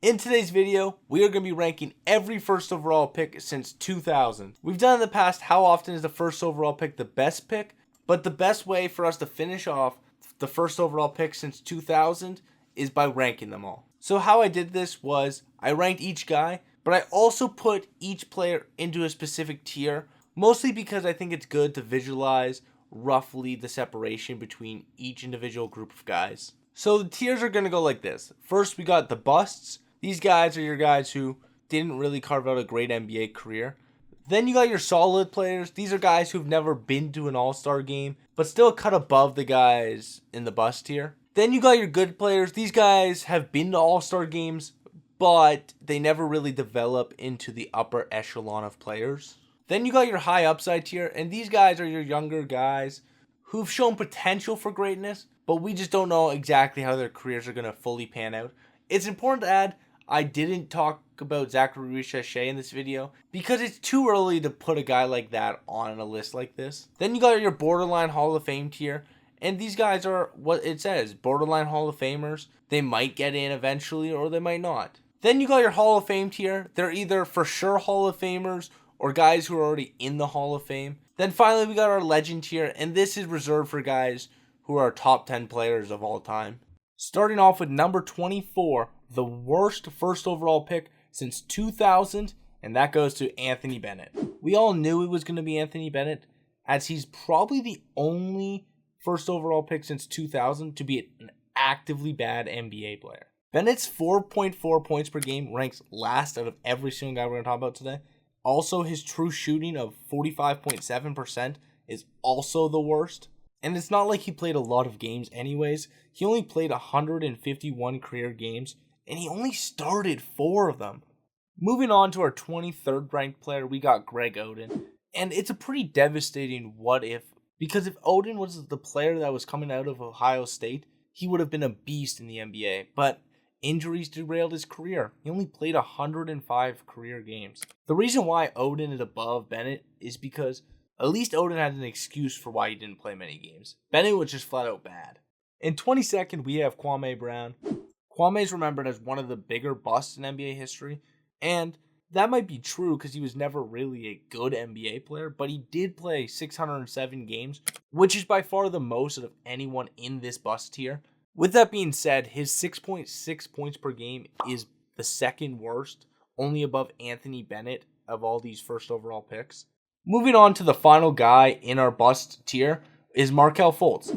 In today's video, we are going to be ranking every first overall pick since 2000. We've done in the past how often is the first overall pick the best pick, but the best way for us to finish off the first overall pick since 2000 is by ranking them all. So how I did this was I ranked each guy, but I also put each player into a specific tier, mostly because I think it's good to visualize roughly the separation between each individual group of guys. So the tiers are going to go like this. First, we got the busts. These guys are your guys who didn't really carve out a great NBA career. Then you got your solid players. These are guys who've never been to an all-star game, but still cut above the guys in the bust tier. Then you got your good players. These guys have been to all-star games, but they never really develop into the upper echelon of players. Then you got your high upside tier, and these guys are your younger guys who've shown potential for greatness, but we just don't know exactly how their careers are going to fully pan out. It's important to add, I didn't talk about Zachary Richer in this video because it's too early to put a guy like that on a list like this. Then you got your borderline Hall of Fame tier, and these guys are what it says, borderline Hall of Famers. They might get in eventually or they might not. Then you got your Hall of Fame tier. They're either for sure Hall of Famers or guys who are already in the Hall of Fame. Then finally we got our legend tier, and this is reserved for guys who are top 10 players of all time. Starting off with number 24, the worst first overall pick since 2000, and that goes to Anthony Bennett. We all knew it was going to be Anthony Bennett, as he's probably the only first overall pick since 2000 to be an actively bad NBA player. Bennett's 4.4 points per game ranks last out of every single guy we're going to talk about today. Also, his true shooting of 45.7% is also the worst. And it's not like he played a lot of games anyways. He only played 151 career games, and he only started 4 of them. Moving on to our 23rd ranked player, we got Greg Oden. And it's a pretty devastating what if, because if Oden was the player that was coming out of Ohio State, he would have been a beast in the NBA. But injuries derailed his career. He only played 105 career games. The reason why Oden is above Bennett is because at least Oden had an excuse for why he didn't play many games. Bennett was just flat out bad. In 22nd, we have Kwame Brown. Kwame is remembered as one of the bigger busts in NBA history, and that might be true because he was never really a good NBA player, but he did play 607 games, which is by far the most out of anyone in this bust tier. With that being said, his 6.6 points per game is the second worst, only above Anthony Bennett of all these first overall picks. Moving on to the final guy in our bust tier is Markelle Fultz.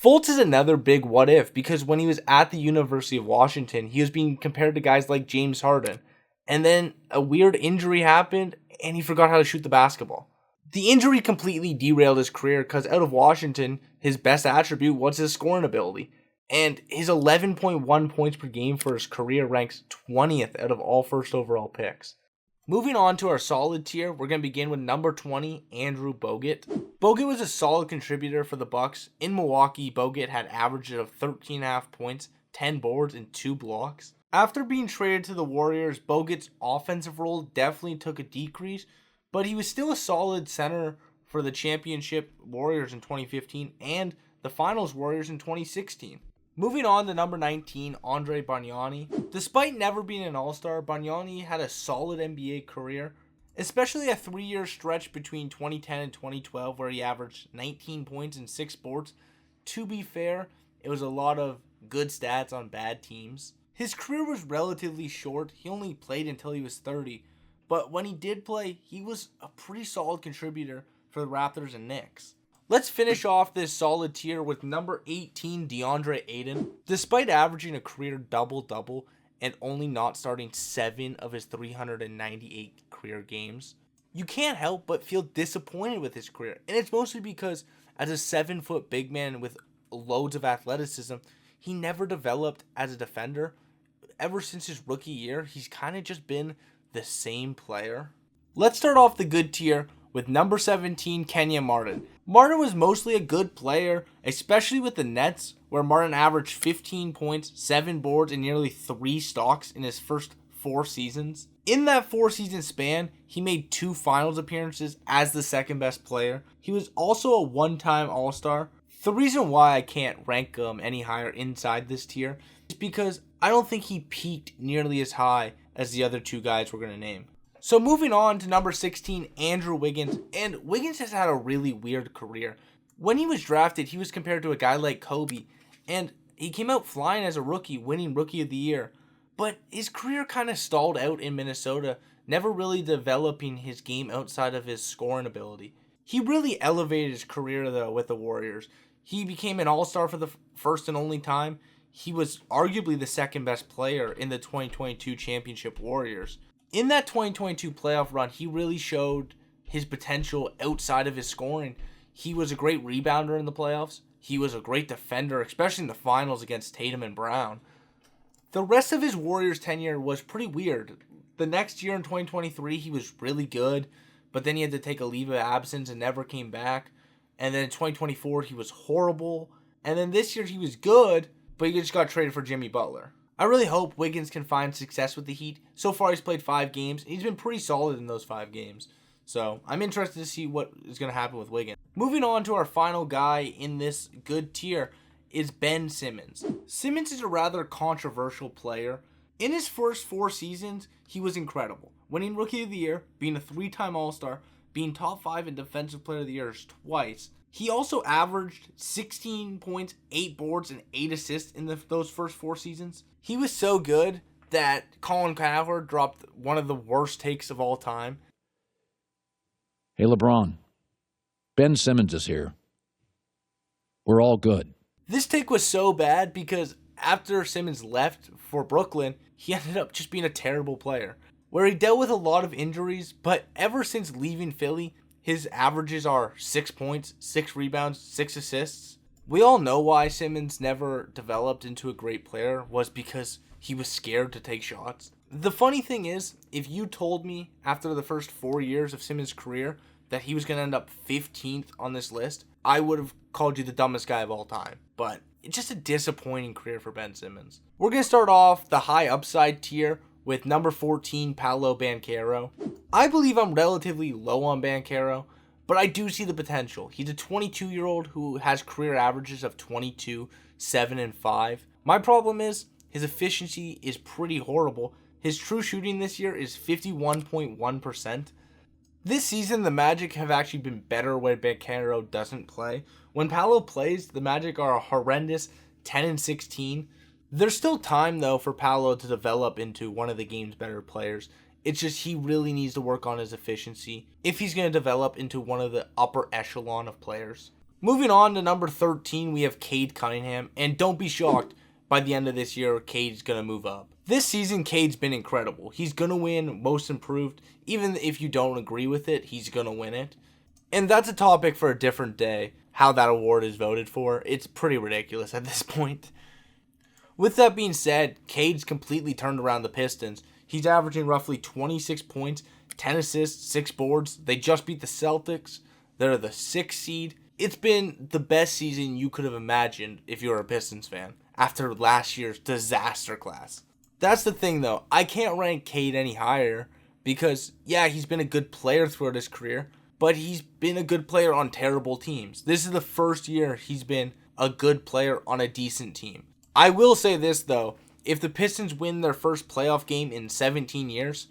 Fultz is another big what if because when he was at the University of Washington, he was being compared to guys like James Harden. And then a weird injury happened and he forgot how to shoot the basketball. The injury completely derailed his career because out of Washington, his best attribute was his scoring ability. And his 11.1 points per game for his career ranks 20th out of all first overall picks. Moving on to our solid tier, we're going to begin with number 20, Andrew Bogut. Bogut was a solid contributor for the Bucks. In Milwaukee, Bogut had averages of 13.5 points, 10 boards, and 2 blocks. After being traded to the Warriors, Bogut's offensive role definitely took a decrease, but he was still a solid center for the championship Warriors in 2015 and the Finals Warriors in 2016. Moving on to number 19, Andre Bargnani. Despite never being an All-Star, Bargnani had a solid NBA career, especially a 3-year stretch between 2010 and 2012 where he averaged 19 points and 6 boards. To be fair, it was a lot of good stats on bad teams. His career was relatively short. He only played until he was 30, but when he did play, he was a pretty solid contributor for the Raptors and Knicks. Let's finish off this solid tier with number 18, DeAndre Ayton. Despite averaging a career double-double and only not starting 7 of his 398 career games, you can't help but feel disappointed with his career. And it's mostly because as a 7-foot big man with loads of athleticism, he never developed as a defender. Ever since his rookie year, he's kind of just been the same player. Let's start off the good tier with number 17, Kenyon Martin. Martin was mostly a good player, especially with the Nets, where Martin averaged 15 points, 7 boards, and nearly 3 stocks in his first 4 seasons. In that 4-season span, he made 2 finals appearances as the second best player. He was also a one-time All-Star, The reason why I can't rank him any higher inside this tier is because I don't think he peaked nearly as high as the other two guys we're going to name. So moving on to number 16, Andrew Wiggins. And Wiggins has had a really weird career. When he was drafted, he was compared to a guy like Kobe. And he came out flying as a rookie, winning Rookie of the Year. But his career kind of stalled out in Minnesota, never really developing his game outside of his scoring ability. He really elevated his career, though, with the Warriors. He became an all-star for the first and only time. He was arguably the second best player in the 2022 championship Warriors. In that 2022 playoff run, he really showed his potential outside of his scoring. He was a great rebounder in the playoffs. He was a great defender, especially in the finals against Tatum and Brown. The rest of his Warriors tenure was pretty weird. The next year in 2023, he was really good, but then he had to take a leave of absence and never came back. And then in 2024, he was horrible. And then this year, he was good, but he just got traded for Jimmy Butler. I really hope Wiggins can find success with the Heat. So far, he's played 5 games. He's been pretty solid in those 5 games. So I'm interested to see what is going to happen with Wiggins. Moving on to our final guy in this good tier is Ben Simmons. Simmons is a rather controversial player. In his first 4 seasons, he was incredible. Winning Rookie of the Year, being a 3-time All-Star, being top 5 in Defensive Player of the Year twice. He also averaged 16 points, 8 boards, and 8 assists in those first 4 seasons. He was so good that Colin Cowherd dropped one of the worst takes of all time. Hey, LeBron. Ben Simmons is here. We're all good. This take was so bad because after Simmons left for Brooklyn, he ended up just being a terrible player, where he dealt with a lot of injuries, but ever since leaving Philly, his averages are 6 points, 6 rebounds, 6 assists. We all know why Simmons never developed into a great player was because he was scared to take shots. The funny thing is, if you told me after the first 4 years of Simmons' career that he was going to end up 15th on this list, I would have called you the dumbest guy of all time. But it's just a disappointing career for Ben Simmons. We're going to start off the high upside tier with number 14, Paolo Banchero. I believe I'm relatively low on Banchero, but I do see the potential. He's a 22-year-old who has career averages of 22, 7, and 5. My problem is his efficiency is pretty horrible. His true shooting this year is 51.1%. This season, the Magic have actually been better when Banchero doesn't play. When Paolo plays, the Magic are a horrendous 10 and 16. There's still time, though, for Paolo to develop into one of the game's better players. It's just he really needs to work on his efficiency if he's going to develop into one of the upper echelon of players. Moving on to number 13, we have Cade Cunningham. And don't be shocked, by the end of this year, Cade's going to move up. This season, Cade's been incredible. He's going to win Most Improved. Even if you don't agree with it, he's going to win it. And that's a topic for a different day, how that award is voted for. It's pretty ridiculous at this point. With that being said, Cade's completely turned around the Pistons. He's averaging roughly 26 points, 10 assists, 6 boards. They just beat the Celtics. They're the 6th seed. It's been the best season you could have imagined if you're a Pistons fan after last year's disaster class. That's the thing, though. I can't rank Cade any higher because, yeah, he's been a good player throughout his career, but he's been a good player on terrible teams. This is the first year he's been a good player on a decent team. I will say this, though. If the Pistons win their first playoff game in 17 years,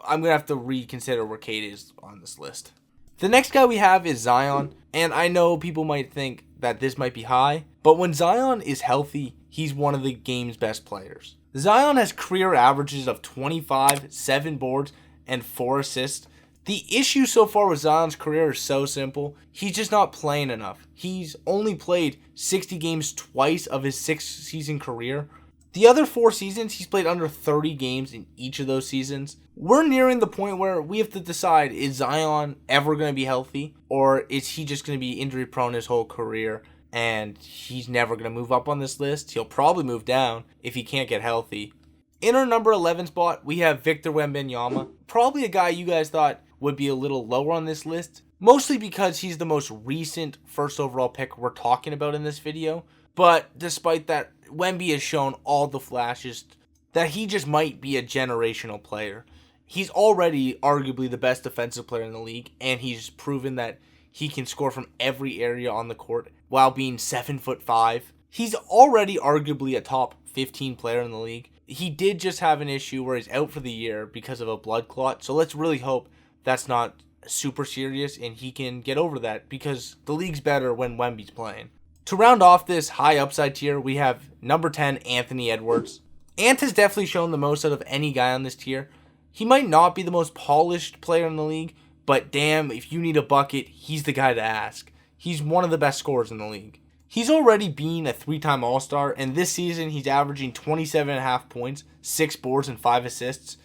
I'm going to have to reconsider where Cade is on this list. The next guy we have is Zion, and I know people might think that this might be high, but when Zion is healthy, he's one of the game's best players. Zion has career averages of 25, 7 boards, and 4 assists. The issue so far with Zion's career is so simple. He's just not playing enough. He's only played 60 games twice of his 6-season career. The other 4 seasons, he's played under 30 games in each of those seasons. We're nearing the point where we have to decide, is Zion ever going to be healthy? Or is he just going to be injury prone his whole career? And he's never going to move up on this list. He'll probably move down if he can't get healthy. In our number 11 spot, we have Victor Wembanyama. Probably a guy you guys thought would be a little lower on this list. Mostly because he's the most recent first overall pick we're talking about in this video. But despite that, Wemby has shown all the flashes that he just might be a generational player. He's already arguably the best defensive player in the league. And he's proven that he can score from every area on the court while being 7'5". He's already arguably a top 15 player in the league. He did just have an issue where he's out for the year because of a blood clot. So let's really hope that's not super serious and he can get over that, because the league's better when Wemby's playing. To round off this high upside tier, we have number 10, Anthony Edwards. Ant has definitely shown the most out of any guy on this tier. He might not be the most polished player in the league, but damn, if you need a bucket, he's the guy to ask. He's one of the best scorers in the league. He's already been a 3-time All-Star, and this season he's averaging 27.5 points, 6 boards, and 5 assists.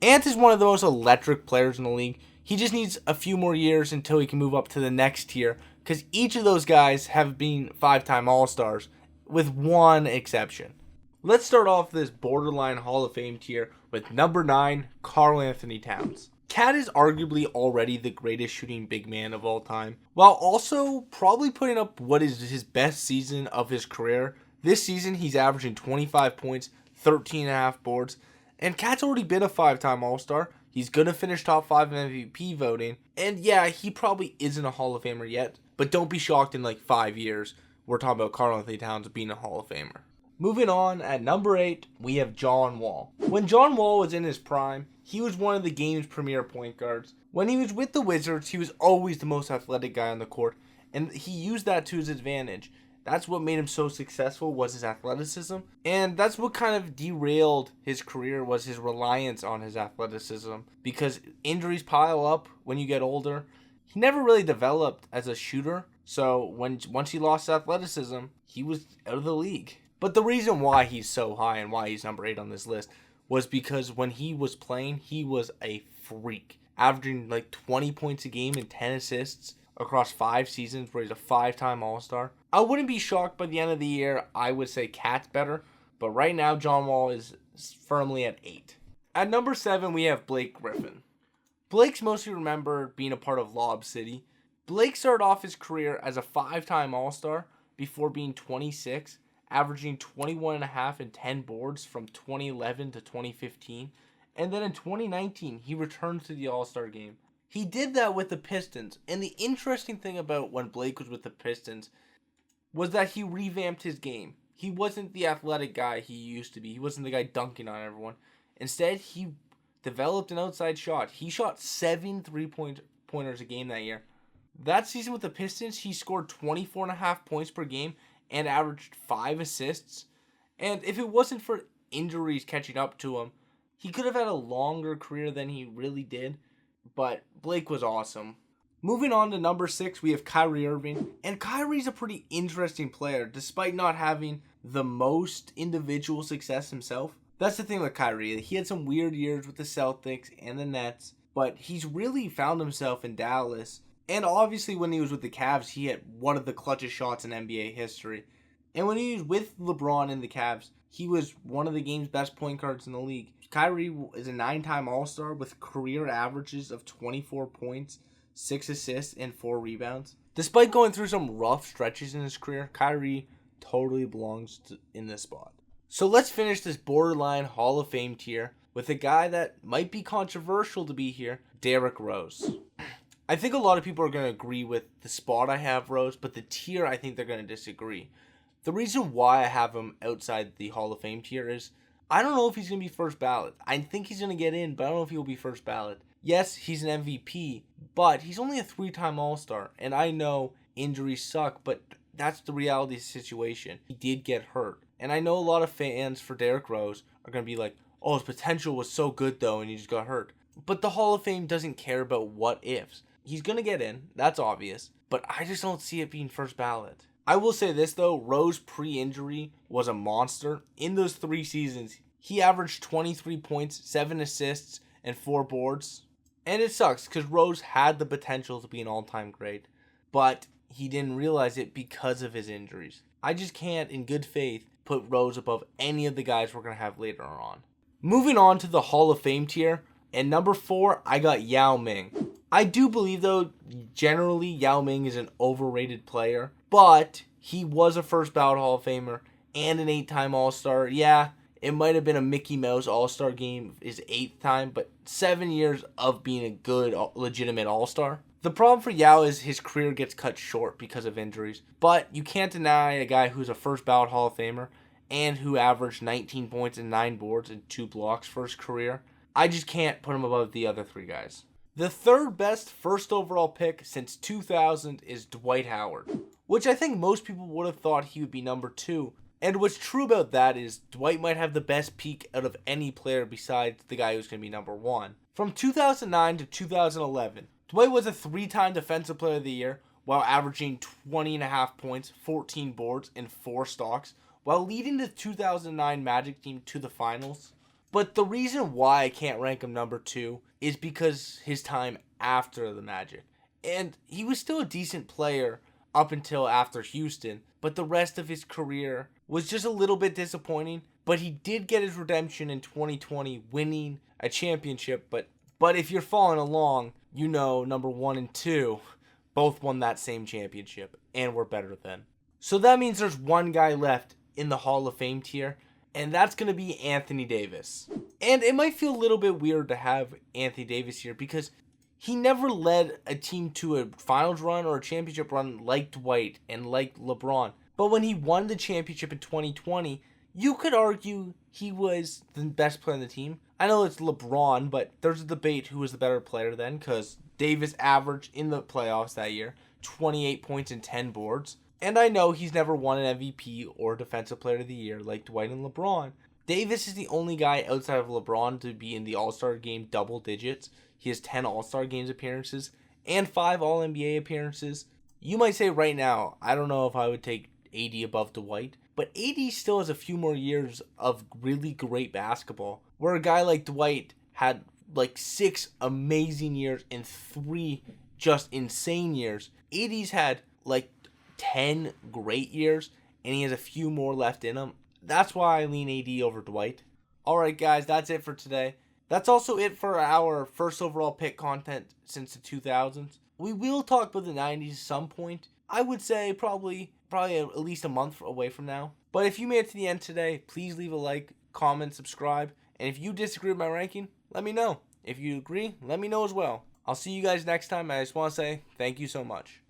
Ant is one of the most electric players in the league. He just needs a few more years until he can move up to the next tier, because each of those guys have been 5-time All-Stars, with one exception. Let's start off this borderline Hall of Fame tier with number 9, Karl Anthony Towns. Cat is arguably already the greatest shooting big man of all time, while also probably putting up what is his best season of his career. This season, he's averaging 25 points, 13.5 boards, and Cat's already been a 5-time All-Star. He's going to finish top 5 in MVP voting, and yeah, he probably isn't a Hall of Famer yet, but don't be shocked in like 5 years. We're talking about Karl Anthony Towns being a Hall of Famer. Moving on, at number 8, we have John Wall. When John Wall was in his prime, he was one of the game's premier point guards. When he was with the Wizards, he was always the most athletic guy on the court, and he used that to his advantage. That's what made him so successful, was his athleticism, and that's what kind of derailed his career, was his reliance on his athleticism, because injuries pile up when you get older. He never really developed as a shooter, so once he lost athleticism, he was out of the league. But the reason why he's so high and why he's number 8 on this list was because when he was playing, he was a freak, averaging like 20 points a game and 10 assists across 5 seasons, where he's a 5-time All-Star. I wouldn't be shocked by the end of the year. I would say Cat's better, but right now John Wall is firmly at 8. At number 7, we have Blake Griffin. Blake's mostly remembered being a part of Lob City. Blake started off his career as a 5-time All-Star before being 26, averaging 21.5 and 10 boards from 2011 to 2015. And then in 2019, he returned to the All-Star game. He did that with the Pistons. And the interesting thing about when Blake was with the Pistons was that he revamped his game. He wasn't the athletic guy he used to be. He wasn't the guy dunking on everyone. Instead, he developed an outside shot. He shot 7 3-pointers a game that year. That season with the Pistons, he scored 24.5 points per game and averaged 5 assists. And if it wasn't for injuries catching up to him, he could have had a longer career than he really did. But Blake was awesome. Moving on to number 6, we have Kyrie Irving. And Kyrie's a pretty interesting player, despite not having the most individual success himself. That's the thing with Kyrie. He had some weird years with the Celtics and the Nets, but he's really found himself in Dallas. And obviously when he was with the Cavs, he had one of the clutchest shots in NBA history. And when he was with LeBron in the Cavs, he was one of the game's best point guards in the league. Kyrie is a 9-time All-Star with career averages of 24 points, 6 assists, and 4 rebounds. Despite going through some rough stretches in his career, Kyrie totally belongs in this spot. So let's finish this borderline Hall of Fame tier with a guy that might be controversial to be here, Derrick Rose. I think a lot of people are going to agree with the spot I have Rose, but the tier, I think they're going to disagree. The reason why I have him outside the Hall of Fame tier is I don't know if he's going to be first ballot. I think he's going to get in, but I don't know if he'll be first ballot. Yes, he's an MVP, but he's only a 3-time All-Star, and I know injuries suck, but that's the reality of the situation. He did get hurt, and I know a lot of fans for Derrick Rose are going to be like, oh, his potential was so good, though, and he just got hurt. But the Hall of Fame doesn't care about what ifs. He's going to get in, that's obvious, but I just don't see it being first ballot. I will say this, though, Rose pre-injury was a monster. In those 3 seasons, he averaged 23 points, 7 assists, and 4 boards. And it sucks, because Rose had the potential to be an all-time great, but he didn't realize it because of his injuries. I just can't, in good faith, put Rose above any of the guys we're going to have later on. Moving on to the Hall of Fame tier, and number 4, I got Yao Ming. I do believe, though, generally Yao Ming is an overrated player, but he was a first ballot Hall of Famer and an 8-time All-Star. Yeah, It might have been a Mickey Mouse All-Star game his 8th time, but 7 years of being a good, legitimate All-Star. The problem for Yao is his career gets cut short because of injuries, but you can't deny a guy who's a first ballot Hall of Famer and who averaged 19 points and 9 boards and 2 blocks for his career. I just can't put him above the other 3 guys. The third best first overall pick since 2000 is Dwight Howard, which I think most people would have thought he would be number 2. And what's true about that is Dwight might have the best peak out of any player besides the guy who's going to be number 1. From 2009 to 2011, Dwight was a 3-time Defensive Player of the Year while averaging 20.5 points, 14 boards, and 4 stocks, while leading the 2009 Magic team to the finals. But the reason why I can't rank him number 2 is because his time after the Magic. And he was still a decent player up until after Houston, but the rest of his career was just a little bit disappointing. But he did get his redemption in 2020, winning a championship. But if you're following along, you know number 1 and 2 both won that same championship and were better then. So that means there's one guy left in the Hall of Fame tier, and that's going to be Anthony Davis. And it might feel a little bit weird to have Anthony Davis here because he never led a team to a finals run or a championship run like Dwight and like LeBron. But when he won the championship in 2020, you could argue he was the best player on the team. I know it's LeBron, but there's a debate who was the better player then because Davis averaged in the playoffs that year 28 points and 10 boards. And I know he's never won an MVP or Defensive Player of the Year like Dwight and LeBron. Davis is the only guy outside of LeBron to be in the All-Star game double digits. He has 10 All-Star Games appearances and 5 All-NBA appearances. You might say right now, I don't know if I would take AD above Dwight, but AD still has a few more years of really great basketball, where a guy like Dwight had like 6 amazing years and 3 just insane years. AD's had like 10 great years, and he has a few more left in him. That's why I lean AD over Dwight. Alright guys, that's it for today. That's also it for our first overall pick content since the 2000s. We will talk about the 90s at some point. I would say probably at least a month away from now. But if you made it to the end today, please leave a like, comment, subscribe. And if you disagree with my ranking, let me know. If you agree, let me know as well. I'll see you guys next time. I just want to say thank you so much.